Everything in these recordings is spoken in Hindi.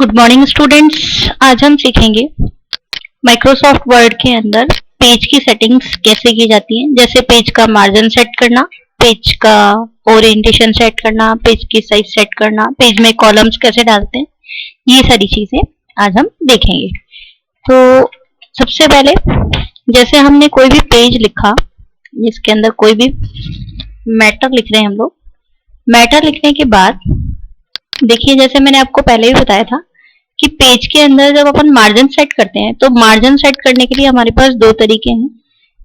Good morning students. आज हम सीखेंगे माइक्रोसॉफ्ट वर्ड के अंदर पेज की सेटिंग्स कैसे की जाती हैं। जैसे पेज का मार्जिन सेट करना, पेज का ओरिएंटेशन सेट करना, पेज की साइज सेट करना, पेज में कॉलम्स कैसे डालते हैं, ये सारी चीजें आज हम देखेंगे। तो सबसे पहले जैसे हमने कोई भी पेज लिखा, जिसके अंदर कोई भी मैटर लिख रहे हैं हम लोग। मैटर लिखने के बाद देखिए, जैसे मैंने आपको पहले भी बताया था कि पेज के अंदर जब अपन मार्जिन सेट करते हैं तो मार्जिन सेट करने के लिए हमारे पास दो तरीके हैं।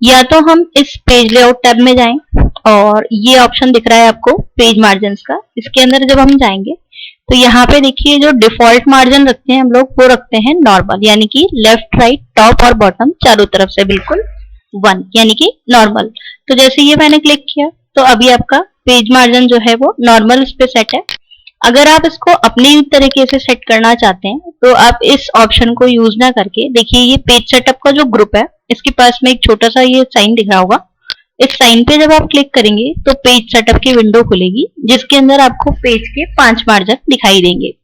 या तो हम इस पेज लेआउट टैब में जाएं और ये ऑप्शन दिख रहा है आपको पेज मार्जिन का, इसके अंदर जब हम जाएंगे तो यहाँ पे देखिए जो डिफॉल्ट मार्जिन रखते हैं हम लोग वो रखते हैं नॉर्मल, यानी कि लेफ्ट राइट टॉप और बॉटम चारों तरफ से बिल्कुल 1, यानी कि नॉर्मल। तो जैसे ये मैंने क्लिक किया तो अभी आपका पेज मार्जिन जो है वो नॉर्मल इस पे सेट है। अगर आप इसको अपनी तरीके से सेट करना चाहते हैं तो आप इस ऑप्शन को यूज ना करके, देखिए ये पेज सेटअप का जो ग्रुप है इसके पास में एक छोटा सा ये साइन दिख रहा होगा। इस साइन पे जब आप क्लिक करेंगे तो पेज सेटअप की विंडो खुलेगी, जिसके अंदर आपको पेज के 5 मार्जिन दिखाई देंगे।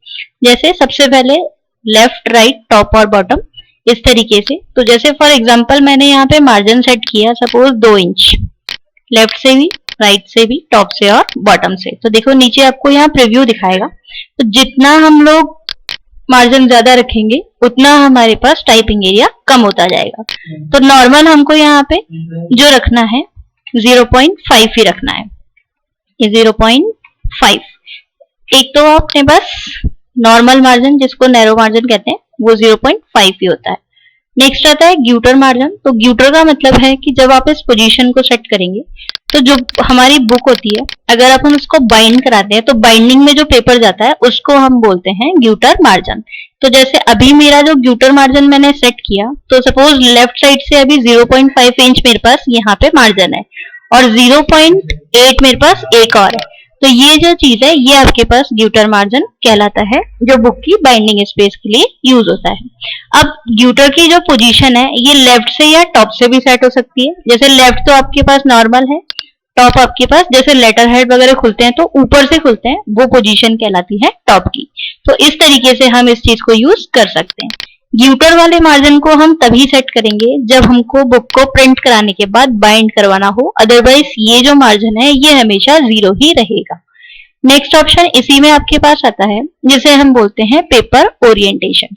जैसे सबसे पहले लेफ्ट राइट टॉप और बॉटम, इस तरीके से। तो जैसे फॉर एग्जाम्पल मैंने यहाँ पे मार्जिन सेट किया सपोज 2 इंच, लेफ्ट से भी राइट से भी टॉप से और बॉटम से। तो देखो नीचे आपको यहाँ प्रीव्यू दिखाएगा। तो जितना हम लोग मार्जिन ज्यादा रखेंगे उतना हमारे पास टाइपिंग एरिया कम होता जाएगा। तो नॉर्मल हमको यहाँ पे जो रखना है 0.5 ही रखना है, ये 0.5। एक तो अपने पास नॉर्मल मार्जिन जिसको नैरो मार्जिन कहते हैं वो 0.5 ही होता है। नेक्स्ट आता है ग्यूटर मार्जिन। तो ग्यूटर का मतलब है कि जब आप इस पोजीशन को सेट करेंगे तो जो हमारी बुक होती है, अगर अपन उसको बाइंड कराते हैं तो बाइंडिंग में जो पेपर जाता है उसको हम बोलते हैं ग्यूटर मार्जिन। तो जैसे अभी मेरा जो ग्यूटर मार्जिन मैंने सेट किया, तो सपोज लेफ्ट साइड से अभी 0.5 इंच मेरे पास यहाँ पे मार्जिन है और 0.8 मेरे पास एक और है। तो ये जो चीज है ये आपके पास ग्यूटर मार्जिन कहलाता है, जो बुक की बाइंडिंग स्पेस के लिए यूज होता है। अब ग्यूटर की जो पोजीशन है ये लेफ्ट से या टॉप से भी सेट हो सकती है। जैसे लेफ्ट तो आपके पास नॉर्मल है, टॉप आपके पास जैसे लेटर हेड वगैरह खुलते हैं तो ऊपर से खुलते हैं, वो पोजीशन कहलाती है टॉप की। तो इस तरीके से हम इस चीज को यूज कर सकते हैं। ग्यूटर वाले मार्जिन को हम तभी सेट करेंगे जब हमको बुक को प्रिंट कराने के बाद बाइंड करवाना हो, अदरवाइज ये जो मार्जिन है ये हमेशा 0 ही रहेगा। नेक्स्ट ऑप्शन इसी में आपके पास आता है, जिसे हम बोलते हैं पेपर ओरिएंटेशन।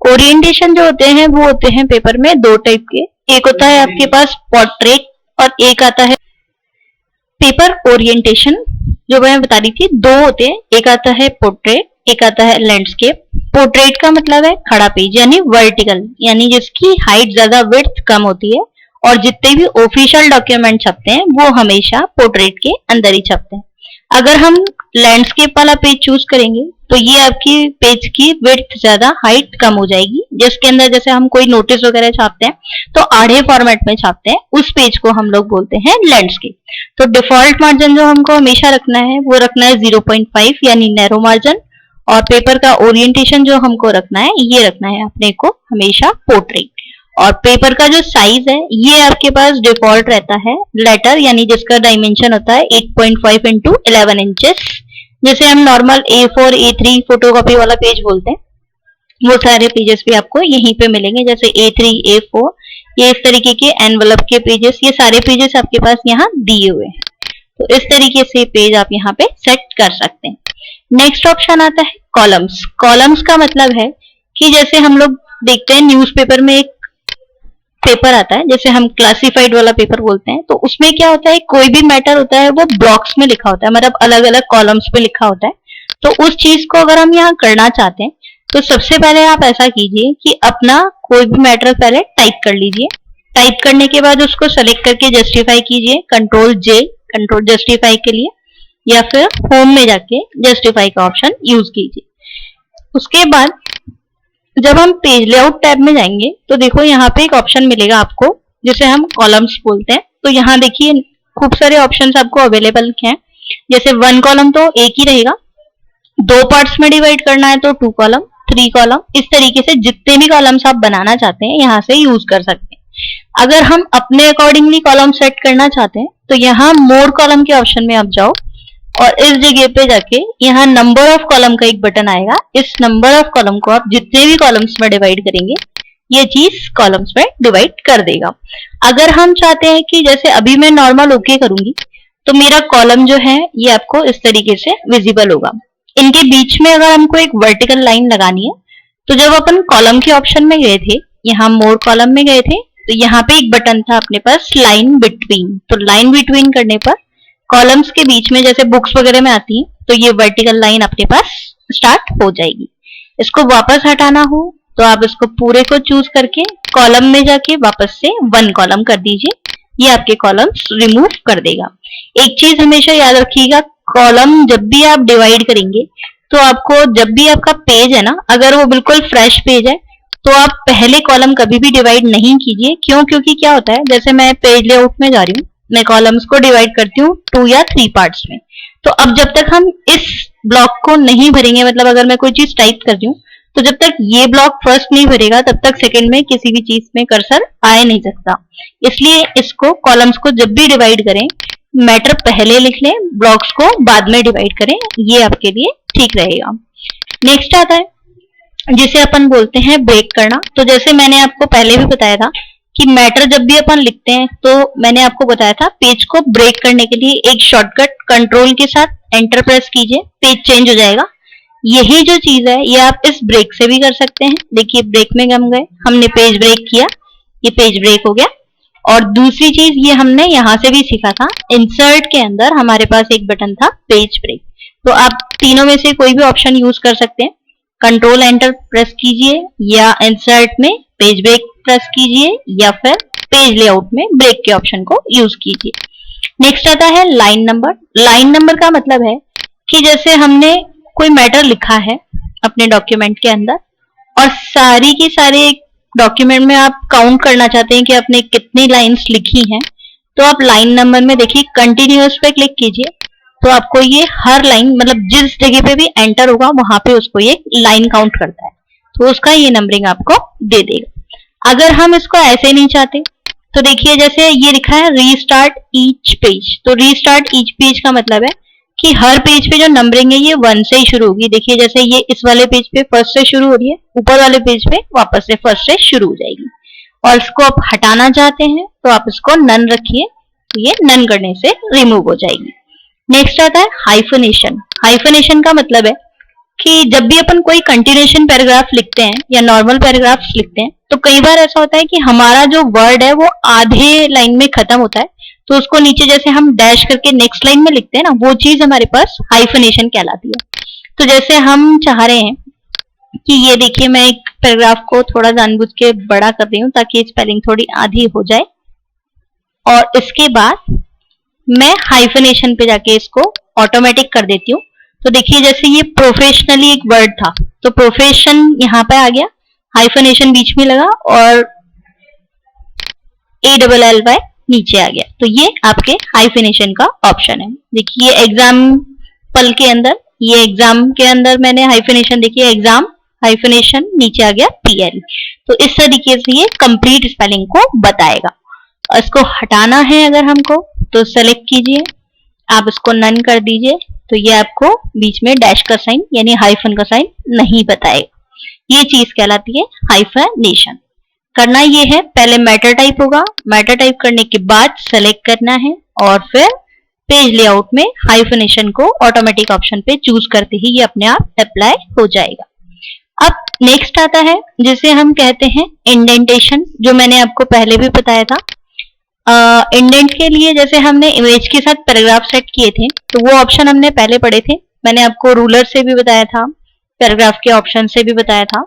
ओरिएंटेशन जो होते हैं वो होते हैं पेपर में 2 टाइप के। एक होता है आपके पास पोर्ट्रेट और एक आता है पेपर ओरिएंटेशन। जो मैं बता रही थी 2 होते हैं, एक आता है पोर्ट्रेट, एक आता है लैंडस्केप। पोर्ट्रेट का मतलब है खड़ा पेज, यानी वर्टिकल, यानी जिसकी हाइट ज्यादा विड्थ कम होती है और जितने भी ऑफिशियल डॉक्यूमेंट छपते हैं वो हमेशा पोर्ट्रेट के अंदर ही छपते हैं। अगर हम लैंडस्केप वाला पेज चूज करेंगे तो ये आपकी पेज की विड्थ ज्यादा हाइट कम हो जाएगी, जिसके अंदर जैसे हम कोई नोटिस वगैरह छापते हैं तो आड़े फॉर्मेट में छापते हैं, उस पेज को हम लोग बोलते हैं लैंडस्केप। तो डिफॉल्ट मार्जिन जो हमको हमेशा रखना है वो रखना है 0.5 यानी नैरो मार्जिन, और पेपर का ओरिएंटेशन जो हमको रखना है ये रखना है अपने को हमेशा पोर्ट्रेट। और पेपर का जो साइज है ये आपके पास डिफॉल्ट रहता है लेटर, यानी जिसका डायमेंशन होता है 8.5 इंटू 11 इंचेस। जैसे हम नॉर्मल A4 A3 फोटोकॉपी वाला पेज बोलते हैं, वो सारे पेजेस भी आपको यहीं पे मिलेंगे। जैसे A3 A4 ये इस तरीके के एनवलप के पेजेस, ये सारे पेजेस आपके पास यहाँ दिए हुए हैं। तो इस तरीके से पेज आप यहाँ पे सेट कर सकते हैं। नेक्स्ट ऑप्शन आता है कॉलम्स। कॉलम्स का मतलब है कि जैसे हम लोग देखते हैं न्यूज़पेपर में एक पेपर आता है, जैसे हम क्लासिफाइड वाला पेपर बोलते हैं, तो उसमें क्या होता है कोई भी मैटर होता है वो ब्लॉक्स में लिखा होता है, मतलब अलग अलग कॉलम्स पे लिखा होता है। तो उस चीज को अगर हम यहाँ करना चाहते हैं तो सबसे पहले आप ऐसा कीजिए कि अपना कोई भी मैटर पहले टाइप कर लीजिए। टाइप करने के बाद उसको सेलेक्ट करके जस्टिफाई कीजिए, Ctrl+J, कंट्रोल जस्टिफाई के लिए, या फिर होम में जाके जस्टिफाई का ऑप्शन यूज कीजिए। उसके बाद जब हम पेज लेआउट टैब में जाएंगे तो देखो यहाँ पे एक ऑप्शन मिलेगा आपको जिसे हम कॉलम्स बोलते हैं। तो यहाँ देखिए खूब सारे ऑप्शंस आपको अवेलेबल हैं। जैसे 1 कॉलम तो एक ही रहेगा, 2 पार्ट्स में डिवाइड करना है तो 2 कॉलम, 3 कॉलम, इस तरीके से जितने भी कॉलम्स आप बनाना चाहते हैं यहाँ से यूज कर सकते हैं। अगर हम अपने अकॉर्डिंगली कॉलम सेट करना चाहते हैं तो यहाँ मोर कॉलम के ऑप्शन में आप जाओ और इस जगह पे जाके यहाँ नंबर ऑफ कॉलम का एक बटन आएगा। इस नंबर ऑफ कॉलम को आप जितने भी कॉलम्स में डिवाइड करेंगे ये चीज कॉलम्स में डिवाइड कर देगा। अगर हम चाहते हैं कि जैसे अभी मैं नॉर्मल ओके करूंगी तो मेरा कॉलम जो है ये आपको इस तरीके से विजिबल होगा। इनके बीच में अगर हमको एक वर्टिकल लाइन लगानी है तो जब अपन कॉलम के ऑप्शन में गए थे, यहाँ मोर कॉलम में गए थे, तो यहाँ पे एक बटन था अपने पास लाइन बिटवीन। तो लाइन बिटवीन करने पर कॉलम्स के बीच में जैसे बुक्स वगैरह में आती है तो ये वर्टिकल लाइन अपने पास स्टार्ट हो जाएगी। इसको वापस हटाना हो तो आप इसको पूरे को चूज करके कॉलम में जाके वापस से 1 कॉलम कर दीजिए, ये आपके कॉलम्स रिमूव कर देगा। एक चीज हमेशा याद रखिएगा, कॉलम जब भी आप डिवाइड करेंगे तो आपको जब भी आपका पेज है ना, अगर वो बिल्कुल फ्रेश पेज है तो आप पहले कॉलम कभी भी डिवाइड नहीं कीजिए। क्यों? क्योंकि क्या होता है, जैसे मैं पेज लेआउट में जा रही हूँ, मैं कॉलम्स को डिवाइड करती हूँ 2 या 3 पार्ट्स में। तो अब जब तक हम इस ब्लॉक को नहीं भरेंगे, मतलब अगर मैं कोई चीज टाइप कर रही हूँ तो जब तक ये ब्लॉक फर्स्ट नहीं भरेगा तब तक सेकंड में किसी भी चीज में कर्सर आ नहीं सकता। इसलिए इसको कॉलम्स को जब भी डिवाइड करें मैटर पहले लिख लें, ब्लॉक्स को बाद में डिवाइड करें, ये आपके लिए ठीक रहेगा। नेक्स्ट आता है जिसे अपन बोलते हैं ब्रेक करना। तो जैसे मैंने आपको पहले भी बताया था कि मैटर जब भी अपन लिखते हैं तो मैंने आपको बताया था पेज को ब्रेक करने के लिए एक शॉर्टकट कंट्रोल के साथ एंटर प्रेस कीजिए, पेज चेंज हो जाएगा। यही जो चीज है ये आप इस ब्रेक से भी कर सकते हैं। देखिए ब्रेक में हम गए, हमने पेज ब्रेक किया, ये पेज ब्रेक हो गया। और दूसरी चीज ये हमने यहाँ से भी सीखा था, इंसर्ट के अंदर हमारे पास एक बटन था पेज ब्रेक। तो आप तीनों में से कोई भी ऑप्शन यूज कर सकते हैं, कंट्रोल एंटर प्रेस कीजिए या इंसर्ट में पेज ब्रेक प्रेस कीजिए या फिर पेज लेआउट में ब्रेक के ऑप्शन को यूज कीजिए। नेक्स्ट आता है लाइन नंबर। लाइन नंबर का मतलब है कि जैसे हमने कोई मैटर लिखा है अपने डॉक्यूमेंट के अंदर और सारी की सारी डॉक्यूमेंट में आप काउंट करना चाहते हैं कि आपने कितनी लाइंस लिखी हैं, तो आप लाइन नंबर में देखिए कंटिन्यूअस पे क्लिक कीजिए तो आपको ये हर लाइन, मतलब जिस जगह पे भी एंटर होगा वहां पे उसको ये लाइन काउंट करता है, तो उसका ये नंबरिंग आपको दे देगा। अगर हम इसको ऐसे नहीं चाहते तो देखिए जैसे ये लिखा है रीस्टार्ट ईच पेज, तो रीस्टार्ट ईच पेज का मतलब है कि हर पेज पे जो नंबरिंग है ये 1 से ही शुरू होगी। देखिए जैसे ये इस वाले पेज पे फर्स्ट से शुरू हो रही है, ऊपर वाले पेज पे वापस से फर्स्ट से शुरू हो जाएगी। और इसको आप हटाना चाहते हैं तो आप इसको नन रखिए, तो ये नन करने से रिमूव हो जाएगी। नेक्स्ट आता है हाइफनेशन। हाइफनेशन का मतलब है कि जब भी अपन कोई कंटिन्यूएशन पैराग्राफ लिखते हैं या नॉर्मल पैराग्राफ्स लिखते हैं तो कई बार ऐसा होता है कि हमारा जो वर्ड है वो आधे लाइन में खत्म होता है, तो उसको नीचे जैसे हम डैश करके नेक्स्ट लाइन में लिखते हैं ना, वो चीज हमारे पास हाइफनेशन कहलाती है। तो जैसे हम चाह रहे हैं कि ये देखिए मैं एक पैराग्राफ को थोड़ा जानबूझ के बड़ा कर रही हूँ ताकि स्पेलिंग थोड़ी आधी हो जाए, और इसके बाद मैं हाइफनेशन पे जाके इसको ऑटोमेटिक कर देती हूँ। तो देखिए जैसे ये प्रोफेशनली एक वर्ड था तो प्रोफेशन यहाँ पे आ गया, हाइफनेशन बीच में लगा और ALLY नीचे आ गया, तो ये आपके हाइफनेशन का ऑप्शन है। देखिए एग्जाम्पल के अंदर, ये एग्जाम के अंदर मैंने हाइफनेशन, देखिए एग्जाम हाइफनेशन नीचे आ गया PL। तो इस तरीके से ये कंप्लीट स्पेलिंग को बताएगा। इसको हटाना है अगर हमको तो सेलेक्ट कीजिए, आप इसको नन कर दीजिए, तो ये आपको बीच में डैश का साइन यानी हाइफन का साइन नहीं बताएगा। ये चीज कहलाती है हाइफनेशन। करना ये है, पहले मैटर टाइप होगा, मैटर टाइप करने के बाद सेलेक्ट करना है और फिर पेज लेआउट में हाइफनेशन को ऑटोमेटिक ऑप्शन पे चूज करते ही ये अपने आप अप्लाई हो जाएगा। अब नेक्स्ट आता है जिसे हम कहते हैं इंडेंटेशन, जो मैंने आपको पहले भी बताया था। इंडेंट के लिए जैसे हमने इमेज के साथ पैराग्राफ सेट किए थे तो वो ऑप्शन हमने पहले पढ़े थे, मैंने आपको रूलर से भी बताया था, पैराग्राफ के ऑप्शन से भी बताया था।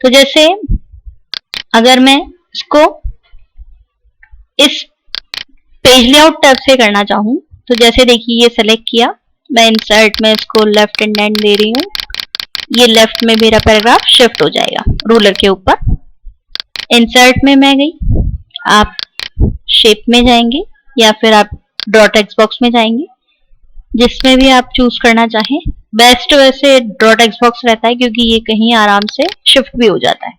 तो जैसे अगर मैं इसको इस पेज लेआउट टैब से करना चाहूँ तो जैसे देखिए ये सेलेक्ट किया, मैं इंसर्ट में इसको लेफ्ट इंडेंट दे रही हूँ, ये लेफ्ट में मेरा पैराग्राफ शिफ्ट हो जाएगा रूलर के ऊपर। इंसर्ट में मैं गई, आप शेप में जाएंगे या फिर आप ड्रॉ टेक्स्ट बॉक्स में जाएंगे, जिसमें भी आप चूज करना चाहें। बेस्ट वैसे ड्रॉ टेक्स्ट बॉक्स रहता है क्योंकि ये कहीं आराम से शिफ्ट भी हो जाता है।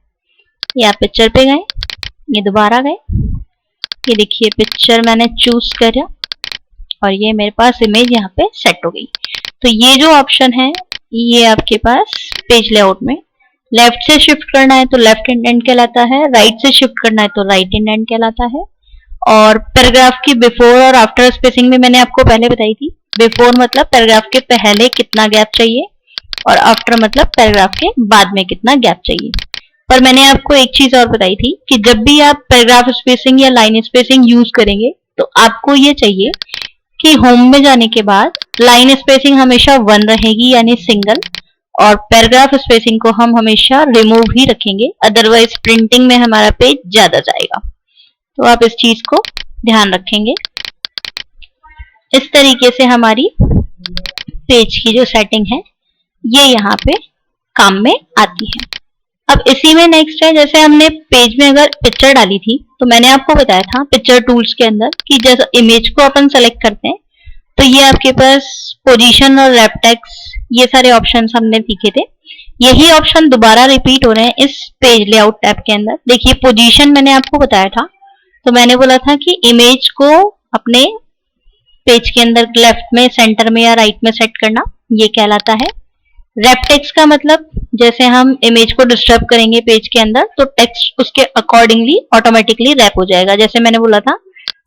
ये आप पिक्चर पे गए, ये दोबारा गए, ये देखिए पिक्चर मैंने चूज करा और ये मेरे पास इमेज यहाँ पे सेट हो गई। तो ये जो ऑप्शन है ये आपके पास पेज लेआउट में लेफ्ट से शिफ्ट करना है तो लेफ्ट इंडेंट कहलाता है, राइट से शिफ्ट करना है तो राइट इंडेंट कहलाता है। और पैराग्राफ की बिफोर और आफ्टर स्पेसिंग में मैंने आपको पहले बताई थी। बिफोर मतलब पैराग्राफ के पहले कितना गैप चाहिए और आफ्टर मतलब पैराग्राफ के बाद में कितना गैप चाहिए। पर मैंने आपको एक चीज और बताई थी कि जब भी आप पैराग्राफ स्पेसिंग या लाइन स्पेसिंग यूज करेंगे तो आपको ये चाहिए कि होम में जाने के बाद लाइन स्पेसिंग हमेशा 1 रहेगी यानी सिंगल, और पैराग्राफ स्पेसिंग को हम हमेशा रिमूव ही रखेंगे, अदरवाइज प्रिंटिंग में हमारा पेज ज्यादा जाएगा। तो आप इस चीज को ध्यान रखेंगे। इस तरीके से हमारी पेज की जो सेटिंग है ये यहाँ पे काम में आती है। अब इसी में नेक्स्ट है, जैसे हमने पेज में अगर पिक्चर डाली थी तो मैंने आपको बताया था पिक्चर टूल्स के अंदर कि जैसे इमेज को अपन सेलेक्ट करते हैं तो ये आपके पास पोजीशन और रैप टेक्स्ट ये सारे ऑप्शंस हमने सीखे थे। यही ऑप्शन दोबारा रिपीट हो रहे हैं इस पेज लेआउट टैब के अंदर। देखिए पोजीशन मैंने आपको बताया था, तो मैंने बोला था कि इमेज को अपने पेज के अंदर लेफ्ट में, सेंटर में या राइट में सेट करना, ये कहलाता है। रैप टेक्स्ट का मतलब जैसे हम इमेज को डिस्टर्ब करेंगे पेज के अंदर तो टेक्स्ट उसके अकॉर्डिंगली ऑटोमेटिकली रैप हो जाएगा। जैसे मैंने बोला था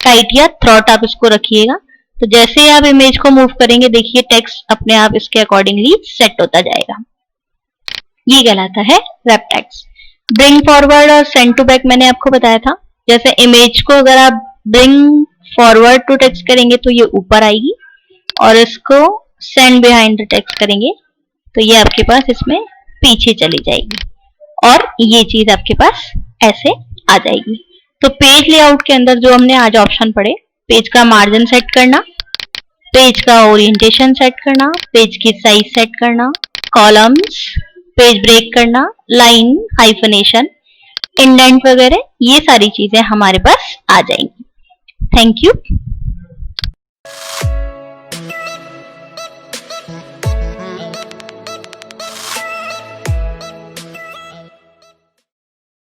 टाइट या थ्रॉट आप इसको रखिएगा, तो जैसे ही आप इमेज को मूव करेंगे देखिए टेक्स्ट अपने आप इसके अकॉर्डिंगली सेट होता जाएगा। ये कहलाता है रैप टेक्स्ट। ब्रिंग फॉरवर्ड और सेंड टू बैक मैंने आपको बताया था। जैसे इमेज को अगर आप ब्रिंग फॉरवर्ड टू टेक्स्ट करेंगे तो ये ऊपर आएगी, और इसको सेंड बिहाइंड द टेक्स्ट करेंगे तो ये आपके पास इसमें पीछे चली जाएगी, और ये चीज आपके पास ऐसे आ जाएगी। तो पेज लेआउट के अंदर जो हमने आज ऑप्शन पढ़े, पेज का मार्जिन सेट करना, पेज का ओरिएंटेशन सेट करना, पेज की साइज सेट करना, कॉलम्स, पेज ब्रेक करना, लाइन, हाइफनेशन, इंडेंट वगैरह, ये सारी चीजें हमारे पास आ जाएंगी। Thank you.